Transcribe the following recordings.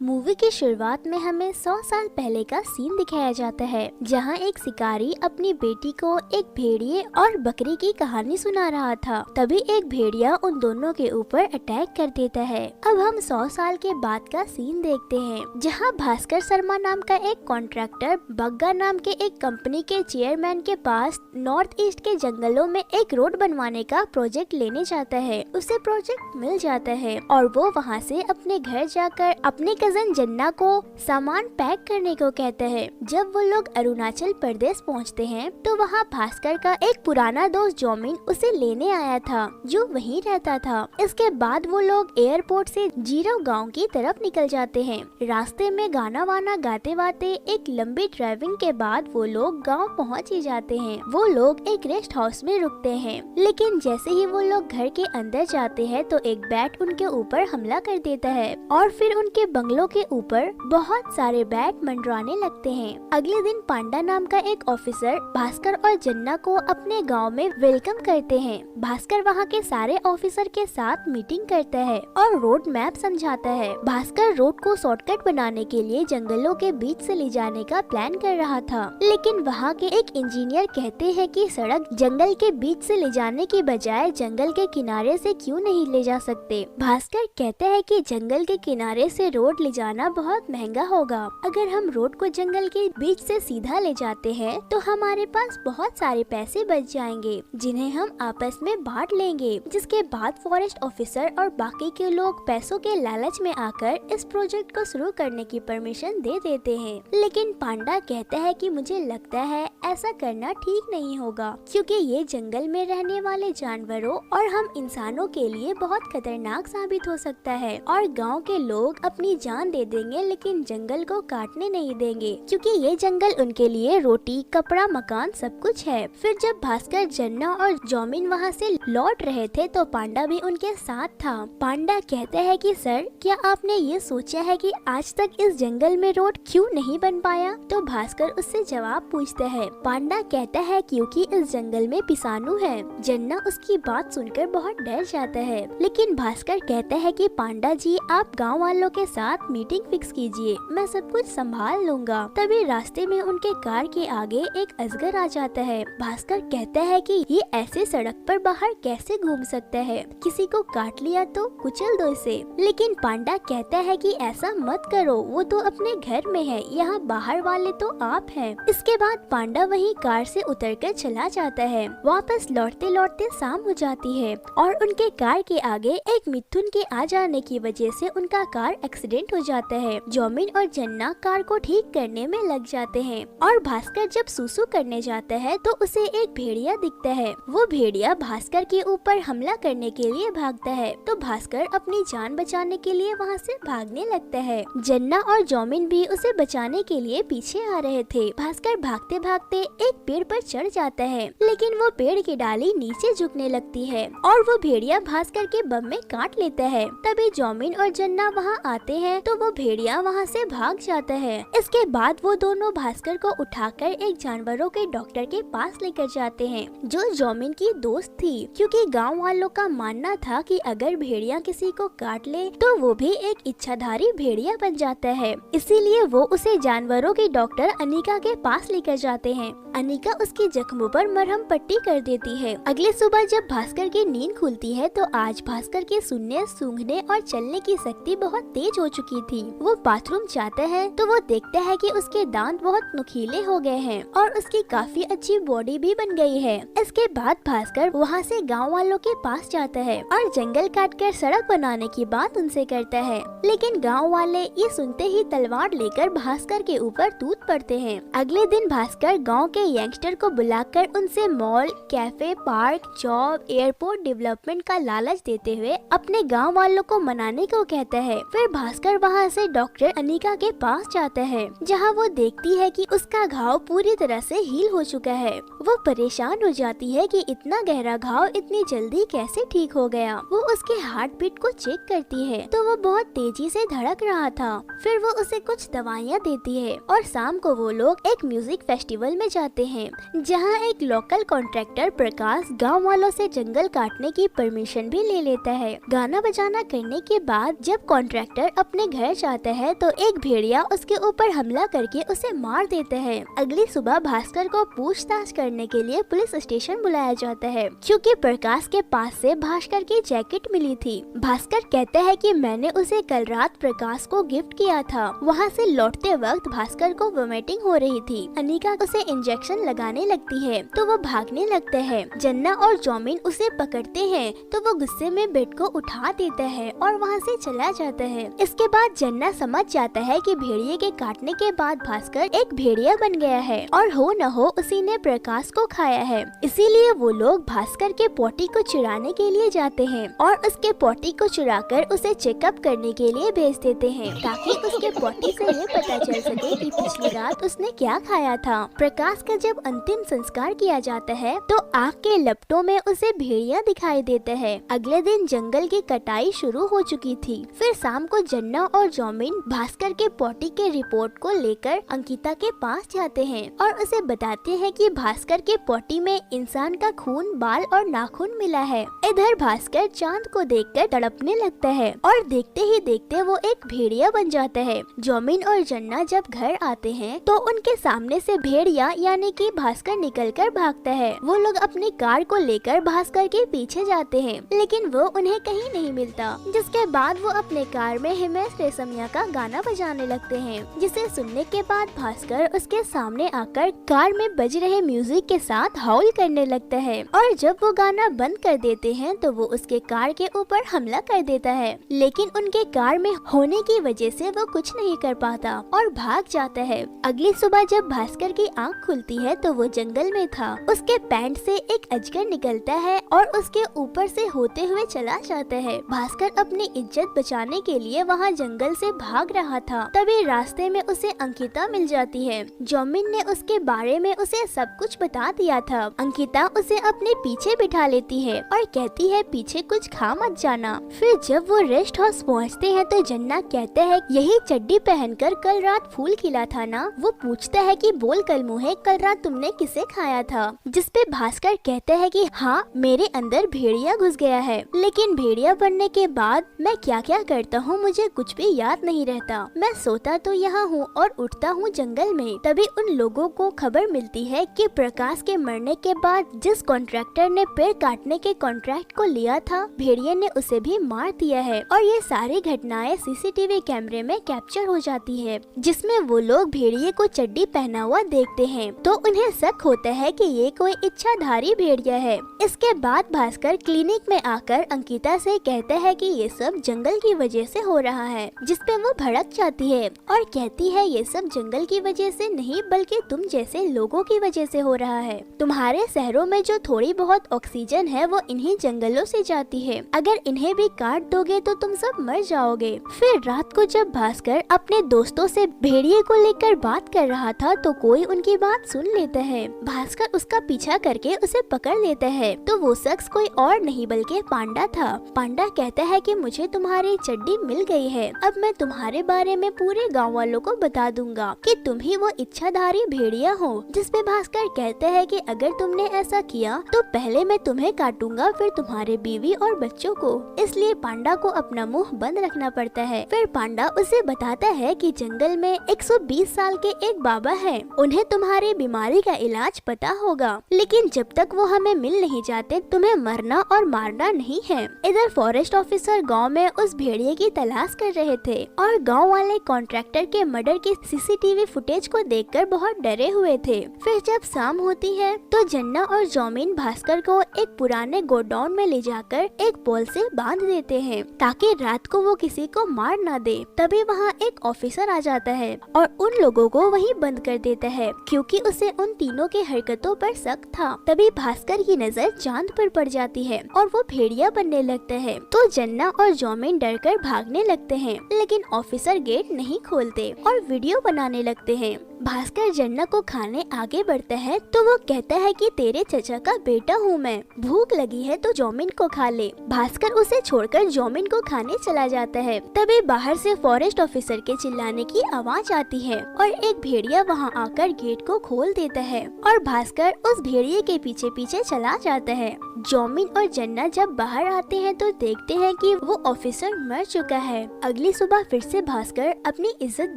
Movie की शुरुआत में हमें 100 साल पहले का सीन दिखाया जाता है, जहां एक शिकारी अपनी बेटी को एक भेड़िए और बकरी की कहानी सुना रहा था। तभी एक भेड़िया उन दोनों के ऊपर अटैक कर देता है। अब हम 100 साल के बाद का सीन देखते हैं, जहां भास्कर शर्मा नाम का एक कॉन्ट्रैक्टर बग्गा नाम के एक कंपनी के चेयरमैन के पास नॉर्थ ईस्ट के जंगलों में एक रोड बनवाने का प्रोजेक्ट लेने जाता है। उसे प्रोजेक्ट मिल जाता है और वो वहाँ से अपने घर जाकर अपने कजन जन्ना को सामान पैक करने को कहता है। जब वो लोग अरुणाचल प्रदेश पहुँचते हैं तो वहाँ भास्कर का एक पुराना दोस्त जोमिन उसे लेने आया था, जो वहीं रहता था। इसके बाद वो लोग एयरपोर्ट से जीरो गांव की तरफ निकल जाते हैं। रास्ते में गाना वाना गाते वाते एक लंबी ड्राइविंग के बाद वो लोग गांव पहुँच ही जाते हैं। वो लोग एक रेस्ट हाउस में रुकते हैं, लेकिन जैसे ही वो लोग घर के अंदर जाते हैं तो एक बैट उनके ऊपर हमला कर देता है और फिर उनके बंगलों के ऊपर बहुत सारे बैट मंडराने लगते हैं। अगले दिन पांडा नाम का एक ऑफिसर भास्कर और जन्ना को अपने गांव में वेलकम करते हैं। भास्कर वहां के सारे ऑफिसर के साथ मीटिंग करता है और रोड मैप समझाता है। भास्कर रोड को शॉर्टकट बनाने के लिए जंगलों के बीच से ले जाने का प्लान कर रहा था, लेकिन वहाँ के एक इंजीनियर कहते हैं कि सड़क जंगल के बीच से ले जाने की बजाय जंगल के किनारे से क्यों नहीं ले जा सकते। भास्कर कहते हैं कि जंगल के किनारे से रोड ले जाना बहुत महंगा होगा। अगर हम रोड को जंगल के बीच से सीधा ले जाते हैं तो हमारे पास बहुत सारे पैसे बच जाएंगे, जिन्हें हम आपस में बांट लेंगे। जिसके बाद फॉरेस्ट ऑफिसर और बाकी के लोग पैसों के लालच में आकर इस प्रोजेक्ट को शुरू करने की परमिशन दे देते हैं। लेकिन पांडा कहता है कि मुझे लगता है ऐसा करना ठीक नहीं होगा, क्योंकि ये जंगल में रहने वाले जानवरों और हम इंसानों के लिए बहुत खतरनाक साबित हो सकता है और गांव के लोग अपनी जान दे देंगे, लेकिन जंगल को काटने नहीं देंगे, क्योंकि ये जंगल उनके लिए रोटी, कपड़ा, मकान सब कुछ है। फिर जब भास्कर, जन्ना और जोमिन वहाँ से लौट रहे थे तो पांडा भी उनके साथ था। पांडा कहता है कि सर, क्या आपने ये सोचा है कि आज तक इस जंगल में रोड क्यों नहीं बन पाया? तो भास्कर उससे जवाब पूछता है। पांडा कहता है क्योंकि इस जंगल में पिसानू है। जन्ना उसकी बात सुनकर बहुत डर जाता है, लेकिन भास्कर कहता है कि पांडा जी, आप गाँव वालों के साथ मीटिंग फिक्स कीजिए, मैं सब कुछ संभाल लूंगा। तभी रास्ते में उनके कार के आगे एक अजगर आ जाता है। भास्कर कहता है कि ये ऐसे सड़क पर बाहर कैसे घूम सकता है, किसी को काट लिया तो कुचल दो इसे। लेकिन पांडा कहता है कि ऐसा मत करो, वो तो अपने घर में है, यहाँ बाहर वाले तो आप हैं। इसके बाद पांडा वहीं कार से उतरकर चला जाता है। वापस लौटते लौटते शाम हो जाती है और उनके कार के आगे एक मिथुन के आ जाने की वजह से उनका कार एक्सीडेंट हो जाता है। जोमिन और जन्ना कार को ठीक करने में लग जाते हैं और भास्कर जब सुसु करने जाता है तो उसे एक भेड़िया दिखता है। वो भेड़िया भास्कर के ऊपर हमला करने के लिए भागता है, तो भास्कर अपनी जान बचाने के लिए वहाँ से भागने लगता है। जन्ना और जोमिन भी उसे बचाने के लिए पीछे आ रहे थे। भास्कर भागते भागते एक पेड़ पर चढ़ जाता है, लेकिन वो पेड़ की डाली नीचे झुकने लगती है और वो भेड़िया भास्कर के बम में काट लेता है। तभी जोमिन और जन्ना वहाँ आते हैं तो वो भेड़िया वहाँ से भाग जाता है। इसके बाद वो दोनों भास्कर को उठाकर एक जानवरों के डॉक्टर के पास लेकर जाते हैं, जो जोमिन की दोस्त थी, क्योंकि गांव वालों का मानना था कि अगर भेड़िया किसी को काट ले तो वो भी एक इच्छाधारी भेड़िया बन जाता है। इसीलिए वो उसे जानवरों की डॉक्टर अनिका के पास लेकर जाते हैं। अनिका उसकी जख्मों पर मरहम पट्टी कर देती है। अगले सुबह जब भास्कर की नींद खुलती है तो आज भास्कर के सुनने, सूंघने और चलने की शक्ति बहुत तेज हो चुकी थी। वो बाथरूम जाता है तो वो देखता है कि उसके दांत बहुत नुकीले हो गए हैं और उसकी काफी अच्छी बॉडी भी बन गई है। इसके बाद भास्कर वहाँ से गांव वालों के पास जाता है और जंगल काटकर सड़क बनाने की बात उनसे करता है, लेकिन गांव वाले ये सुनते ही तलवार लेकर भास्कर के ऊपर टूट पड़ते हैं। अगले दिन भास्कर गांव के यंगस्टर को बुलाकर उनसे mall, cafe, park, job, airport development का लालच देते हुए अपने गाँव वालों को मनाने को कहता है। फिर भास्कर वहाँ से डॉक्टर अनिका के पास जाता है, जहाँ वो देखती है कि उसका घाव पूरी तरह से हील हो चुका है। वो परेशान हो जाती है कि इतना गहरा घाव इतनी जल्दी कैसे ठीक हो गया। वो उसके हार्ट बीट को चेक करती है तो वो बहुत तेजी से धड़क रहा था। फिर वो उसे कुछ दवाइयाँ देती है और शाम को वो लोग एक म्यूजिक फेस्टिवल में जाते हैं, जहाँ एक लोकल कॉन्ट्रैक्टर प्रकाश गाँव वालों से जंगल काटने की परमिशन भी ले लेता है। गाना बजाना करने के बाद जब कॉन्ट्रैक्टर अपने घर जाता है तो एक भेड़िया उसके ऊपर हमला करके उसे मार देता है। अगली सुबह भास्कर को पूछताछ करने के लिए पुलिस स्टेशन बुलाया जाता है क्योंकि प्रकाश के पास से भास्कर की जैकेट मिली थी। भास्कर कहता है कि मैंने उसे कल रात प्रकाश को गिफ्ट किया था। वहाँ से लौटते वक्त भास्कर को वोमिटिंग हो रही थी। अनिका उसे इंजेक्शन लगाने लगती है तो वो भागने लगता है। जन्ना और जौमिन उसे पकड़ते हैं तो वो गुस्से में बेड को उठा देता है और वहाँ से चला जाता है। इसके बाद जन्ना समझ जाता है कि भेड़िए के काटने के बाद भास्कर एक भेड़िया बन गया है और हो न हो उसी ने प्रकाश को खाया है। इसीलिए वो लोग भास्कर के पोटी को चुराने के लिए जाते हैं और उसके पोटी को चुराकर उसे चेकअप करने के लिए भेज देते हैं ताकि उसके पोटी से ये पता चल सके कि पिछली रात उसने क्या खाया था। प्रकाश का जब अंतिम संस्कार किया जाता है तो आग के लपटों में उसे भेड़िया दिखाई देता है। अगले दिन जंगल की कटाई शुरू हो चुकी थी। फिर शाम को जन्ना और जौमिन भास्कर के पोटी के रिपोर्ट को लेकर अंकिता के पास जाते हैं और उसे बताते हैं कि भास्कर के पोटी में इंसान का खून, बाल और नाखून मिला है। इधर भास्कर चांद को देखकर तड़पने लगता है और देखते ही देखते वो एक भेड़िया बन जाता है। जौमिन और जन्ना जब घर आते हैं तो उनके सामने से भेड़िया यानी कि भास्कर निकलकर भागता है। वो लोग अपनी कार को लेकर भास्कर के पीछे जाते हैं लेकिन वो उन्हें कहीं नहीं मिलता। जिसके बाद वो अपने कार में हिमेश रेशमिया का गाना बजाने लगते हैं जिसे सुनने के बाद भास्कर उसके सामने आकर कार में बज रहे म्यूजिक के साथ हाउल करने लगता है और जब वो गाना बंद कर देते हैं तो वो उसके कार के ऊपर हमला कर देता है। लेकिन उनके कार में होने की वजह से वो कुछ नहीं कर पाता और भाग जाता है। अगली सुबह जब भास्कर की आंख खुलती है तो वो जंगल में था। उसके पैंट से एक अजगर निकलता है और उसके ऊपर से होते हुए चला जाता है। भास्कर अपनी इज्जत बचाने के लिए वहाँ जंगल से भाग रहा था। तभी रास्ते में उसे अंकिता मिल जाती है। जौमिन ने उसके बारे में उसे सब कुछ बता दिया था। अंकिता उसे अपने पीछे बिठा लेती है और कहती है पीछे कुछ खा मत जाना। फिर जब वो रेस्ट हाउस पहुँचते हैं तो जन्ना कहता है यही चड्डी पहनकर कल रात फूल खिला था ना। वो पूछता है कि बोल कल मुँहे कल रात तुमने किसे खाया था। जिसपे भास्कर कहता है कि हाँ मेरे अंदर भेड़िया घुस गया है लेकिन भेड़िया बनने के बाद मैं क्या क्या करता हूँ मुझे कुछ भी याद नहीं रहता। मैं सोता तो यहाँ हूँ और उठता हूँ जंगल में। तभी उन लोगों को खबर मिलती है कि प्रकाश के मरने के बाद जिस कॉन्ट्रैक्टर ने पेड़ काटने के कॉन्ट्रैक्ट को लिया था भेड़िए ने उसे भी मार दिया है। और ये सारी घटनाएं सीसीटीवी कैमरे में कैप्चर हो जाती है जिसमें वो लोग भेड़िए को चड्डी पहना हुआ देखते हैं तो उन्हें शक होता है कि ये कोई इच्छाधारी भेड़िया है। इसके बाद भास्कर क्लिनिक में आकर अंकिता से कहता है कि ये सब जंगल की वजह से हो रहा है जिसपे वो भड़क जाती है और कहती है ये सब जंगल की वजह से नहीं बल्कि तुम जैसे लोगों की वजह से हो रहा है। तुम्हारे शहरों में जो थोड़ी बहुत ऑक्सीजन है वो इन्हीं जंगलों से जाती है। अगर इन्हें भी काट दोगे तो तुम सब मर जाओगे। फिर रात को जब भास्कर अपने दोस्तों से भेड़िए को लेकर बात कर रहा था तो कोई उनकी बात सुन लेता है। भास्कर उसका पीछा करके उसे पकड़ लेता है तो वो शख्स कोई और नहीं बल्कि पांडा था। पांडा कहता है कि मुझे तुम्हारी चड्डी मिल गई है। अब मैं तुम्हारे बारे में पूरे गांव वालों को बता दूंगा कि तुम ही वो इच्छाधारी भेड़िया हो। जिसपे भास्कर कहता है कि अगर तुमने ऐसा किया तो पहले मैं तुम्हें काटूंगा फिर तुम्हारे बीवी और बच्चों को। इसलिए पांडा को अपना मुंह बंद रखना पड़ता है। फिर पांडा उसे बताता है कि जंगल में 120 साल के एक बाबा है, उन्हें तुम्हारी बीमारी का इलाज पता होगा लेकिन जब तक वो हमें मिल नहीं जाते तुम्हें मरना और मारना नहीं है। इधर फॉरेस्ट ऑफिसर गांव में उस भेड़िए की तलाश कर रहे थे और गांव वाले कॉन्ट्रैक्टर के मर्डर की सीसीटीवी फुटेज को देखकर बहुत डरे हुए थे। फिर जब शाम होती है तो जन्ना और जौमिन भास्कर को एक पुराने गोडाउन में ले जाकर एक पोल से बांध देते हैं ताकि रात को वो किसी को मार ना दे। तभी वहाँ एक ऑफिसर आ जाता है और उन लोगों को वहीं बंद कर देता है क्योंकि उसे उन तीनों के हरकतों पर शक था। तभी भास्कर की नजर चांद पर पड़ जाती है और वो भेड़िया बनने लगता है तो जन्ना और जौमिन डरकर भागने लगते हैं लेकिन ऑफिसर गेट नहीं खोलते और वीडियो बनाने लगते हैं। भास्कर जन्ना को खाने आगे बढ़ता है तो वो कहता है कि तेरे चचा का बेटा हूँ मैं, भूख लगी है तो जॉमिन को खा ले। भास्कर उसे छोड़कर जॉमिन को खाने चला जाता है। तभी बाहर से फॉरेस्ट ऑफिसर के चिल्लाने की आवाज आती है और एक भेड़िया वहाँ आकर गेट को खोल देता है और भास्कर उस भेड़िए के पीछे पीछे चला जाता है। जॉमिन और जन्ना जब बाहर आते हैं तो देखते हैं कि वो ऑफिसर मर चुका है। अगली सुबह फिर से भास्कर अपनी इज्जत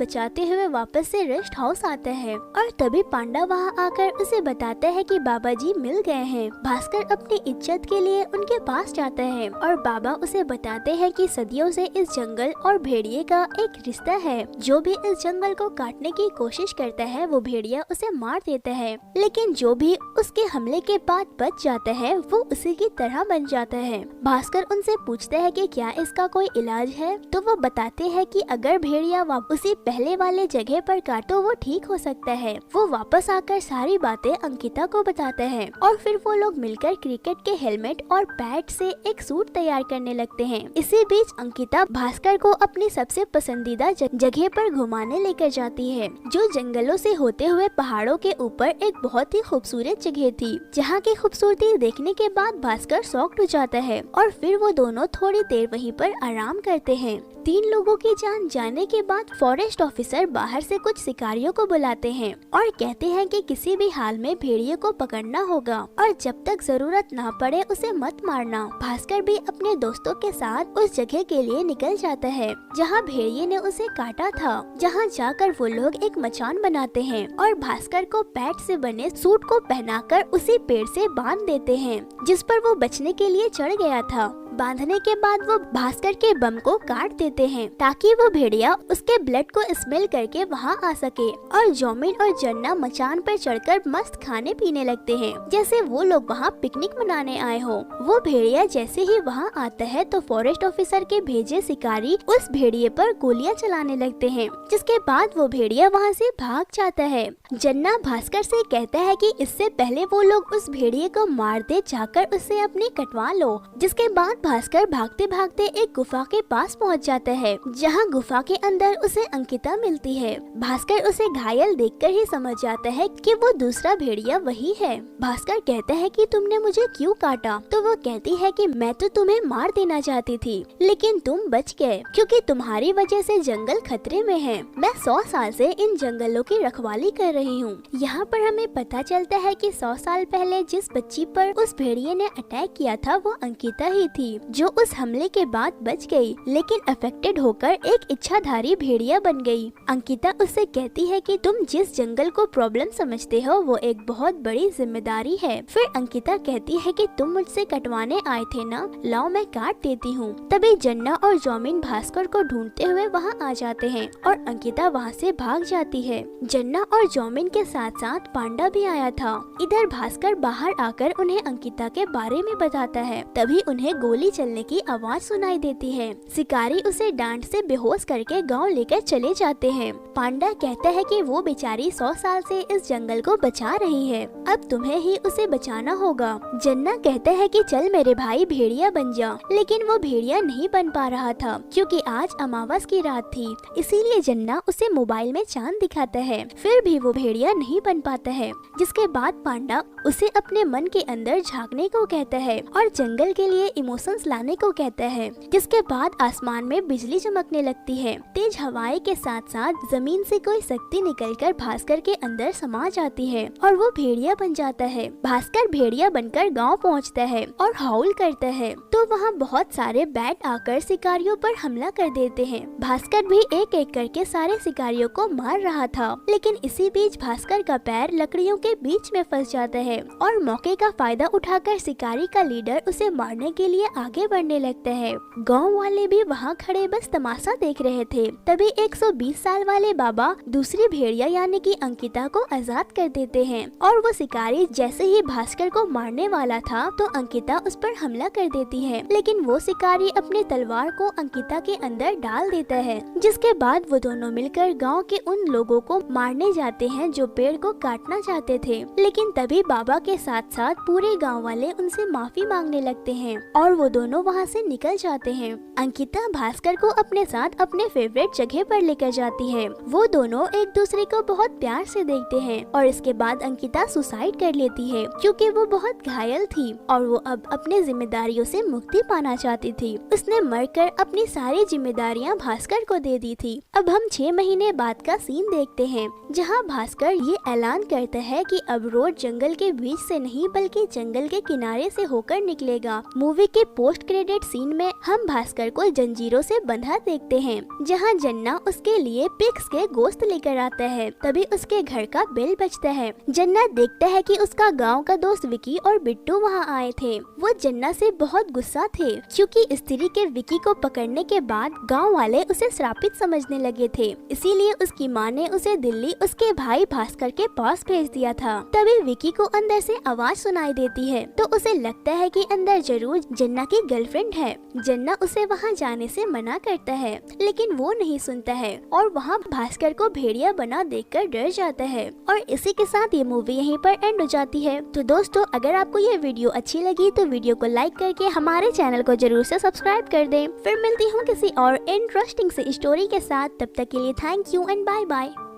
बचाते हुए वापस से रेस्ट हाउस आता है और तभी पांडा वहाँ आकर उसे बताता है कि बाबा जी मिल गए हैं। भास्कर अपनी इज्जत के लिए उनके पास जाता है और बाबा उसे बताते हैं कि सदियों से इस जंगल और भेड़िए का एक रिश्ता है। जो भी इस जंगल को काटने की कोशिश करता है वो भेड़िया उसे मार देता है, लेकिन जो भी उसके हमले के बाद बच जाता है वो उसी की तरह बन जाता है। भास्कर उनसे पूछता है कि क्या इसका कोई इलाज है, तो वो बताते हैं कि अगर भेड़िया उसी पहले वाले जगह पर काटो वो ठीक हो सकता है। वो वापस आकर सारी बातें अंकिता को बताते हैं और फिर वो लोग मिलकर क्रिकेट के हेलमेट और बैट से एक सूट तैयार करने लगते हैं। इसी बीच अंकिता भास्कर को अपनी सबसे पसंदीदा जगह पर घुमाने लेकर जाती है, जो जंगलों से होते हुए पहाड़ों के ऊपर एक बहुत ही खूबसूरत जगह थी, जहाँ की खूबसूरती देखने के बाद भास्कर शॉक्ड हो जाता है और फिर वो दोनों थोड़ी देर वहीं पर आराम करते हैं। 3 लोगों की जान जाने के बाद फॉरेस्ट ऑफिसर बाहर से कुछ शिकारियों को बुलाते हैं और कहते हैं कि किसी भी हाल में भेड़िए को पकड़ना होगा और जब तक जरूरत ना पड़े उसे मत मारना। भास्कर भी अपने दोस्तों के साथ उस जगह के लिए निकल जाता है जहाँ भेड़िए ने उसे काटा था, जहाँ जाकर वो लोग एक मचान बनाते हैं और भास्कर को पैट से बने सूट को पहनाकर उसी पेड़ से बांध देते हैं जिस पर वो बचने के लिए चढ़ गया था। बांधने के बाद वो भास्कर के बम को काट देते हैं ताकि वो भेड़िया उसके ब्लड को स्मेल करके वहाँ आ सके और जॉमिन और जन्ना मचान पर चढ़कर मस्त खाने पीने लगते हैं जैसे वो लोग वहाँ पिकनिक मनाने आए हो। वो भेड़िया जैसे ही वहाँ आता है तो फॉरेस्ट ऑफिसर के भेजे शिकारी उस भेड़िए पर गोलियां चलाने लगते हैं, जिसके बाद वो भेड़िया वहाँ से भाग जाता है। जन्ना भास्कर से कहता है कि इससे पहले वो लोग उस भेड़िए को मार दे, जाकर उससे अपनी कटवा लो। जिसके बाद भास्कर भागते भागते एक गुफा के पास पहुंच जाता है, जहां गुफा के अंदर उसे अंकिता मिलती है। भास्कर उसे घायल देखकर ही समझ जाता है कि वो दूसरा भेड़िया वही है। भास्कर कहता है कि तुमने मुझे क्यों काटा, तो वो कहती है कि मैं तो तुम्हें मार देना चाहती थी, लेकिन तुम बच गए क्योंकि तुम्हारी वजह से जंगल खतरे में है। मैं 100 साल से इन जंगलों की रखवाली कर रही हूँ। यहाँ पर हमें पता चलता है कि 100 साल पहले जिस बच्ची पर उस भेड़िए ने अटैक किया था वो अंकिता ही थी, जो उस हमले के बाद बच गई, लेकिन अफेक्टेड होकर एक इच्छाधारी भेड़िया बन गई। अंकिता उससे कहती है कि तुम जिस जंगल को प्रॉब्लम समझते हो वो एक बहुत बड़ी जिम्मेदारी है। फिर अंकिता कहती है कि तुम मुझसे कटवाने आए थे ना, लाओ मैं काट देती हूँ। तभी जन्ना और जॉमिन भास्कर को ढूंढते हुए वहाँ आ जाते हैं और अंकिता वहाँ से भाग जाती है। जन्ना और जॉमिन के साथ साथ पांडा भी आया था। इधर भास्कर बाहर आकर उन्हें अंकिता के बारे में बताता है। तभी उन्हें गोली चलने की आवाज सुनाई देती है। शिकारी उसे डांट से बेहोश करके गांव लेकर चले जाते हैं। पांडा कहता है कि वो बेचारी 100 साल से इस जंगल को बचा रही है, अब तुम्हें ही उसे बचाना होगा। जन्ना कहता है कि चल मेरे भाई भेड़िया बन जा, लेकिन वो भेड़िया नहीं बन पा रहा था क्योंकि आज अमावस की रात थी, इसीलिए जन्ना उसे मोबाइल में चांद दिखाता है, फिर भी वो भेड़िया नहीं बन पाता है। जिसके बाद पांडा उसे अपने मन के अंदर झांकने को कहता है और जंगल के लिए इमोशंस लाने को कहता है। जिसके बाद आसमान में बिजली चमकने लगती है। तेज हवाएं के साथ साथ जमीन से कोई शक्ति निकलकर भास्कर के अंदर समा जाती है और वो भेड़िया बन जाता है। भास्कर भेड़िया बनकर गांव पहुंचता है और हाउल करता है, तो वहाँ बहुत सारे बैट आकर शिकारियों पर हमला कर देते हैं। भास्कर भी एक एक करके सारे शिकारियों को मार रहा था, लेकिन इसी बीच भास्कर का पैर लकड़ियों के बीच में फंस जाता है और मौके का फायदा उठाकर शिकारी का लीडर उसे मारने के लिए आगे बढ़ने लगता है। गांव वाले भी वहां खड़े बस तमाशा देख रहे थे। तभी 120 साल वाले बाबा दूसरी भेड़िया यानी कि अंकिता को आजाद कर देते हैं और वो शिकारी जैसे ही भास्कर को मारने वाला था तो अंकिता उस पर हमला कर देती है, लेकिन वो शिकारी अपने तलवार को अंकिता के अंदर डाल देता है। जिसके बाद वो दोनों मिलकर गाँव के उन लोगों को मारने जाते हैं जो पेड़ को काटना चाहते थे, लेकिन तभी बाबा के साथ साथ पूरे गांव वाले उनसे माफी मांगने लगते हैं और वो दोनों वहाँ से निकल जाते हैं। अंकिता भास्कर को अपने साथ अपने फेवरेट जगह पर लेकर जाती है। वो दोनों एक दूसरे को बहुत प्यार से देखते हैं और इसके बाद अंकिता सुसाइड कर लेती है क्योंकि वो बहुत घायल थी और वो अब अपने जिम्मेदारियों से मुक्ति पाना चाहती थी। उसने मरकर अपनी सारी जिम्मेदारियां भास्कर को दे दी थी। अब हम 6 महीने बाद का सीन देखते हैं जहां भास्कर ये ऐलान करता है कि अब रोड जंगल के बीच से नहीं बल्कि जंगल के किनारे से होकर निकलेगा। मूवी के पोस्ट क्रेडिट सीन में हम भास्कर को जंजीरों से बंधा देखते हैं जहां जन्ना उसके लिए पिग्स के गोश्त लेकर आता है। तभी उसके घर का बेल बजता है। जन्ना देखता है कि उसका गांव का दोस्त विकी और बिट्टू वहां आए थे। वो जन्ना से बहुत गुस्सा थे क्योंकि स्त्री के विकी को पकड़ने के बाद गांव वाले उसे श्रापित समझने लगे थे, इसीलिए उसकी माँ ने उसे दिल्ली उसके भाई भास्कर के पास भेज दिया था। तभी विकी को अंदर से आवाज सुनाई देती है तो उसे लगता है कि अंदर जरूर जन्ना की गर्लफ्रेंड है। जन्ना उसे वहां जाने से मना करता है लेकिन वो नहीं सुनता है और वहां भास्कर को भेड़िया बना देखकर डर जाता है। और इसी के साथ ये मूवी यहीं पर एंड हो जाती है। तो दोस्तों, अगर आपको ये वीडियो अच्छी लगी तो वीडियो को लाइक करके हमारे चैनल को जरूर से सब्सक्राइब कर दें। फिर मिलती हूँ किसी और इंटरेस्टिंग से स्टोरी के साथ। तब तक के लिए thank you and bye bye.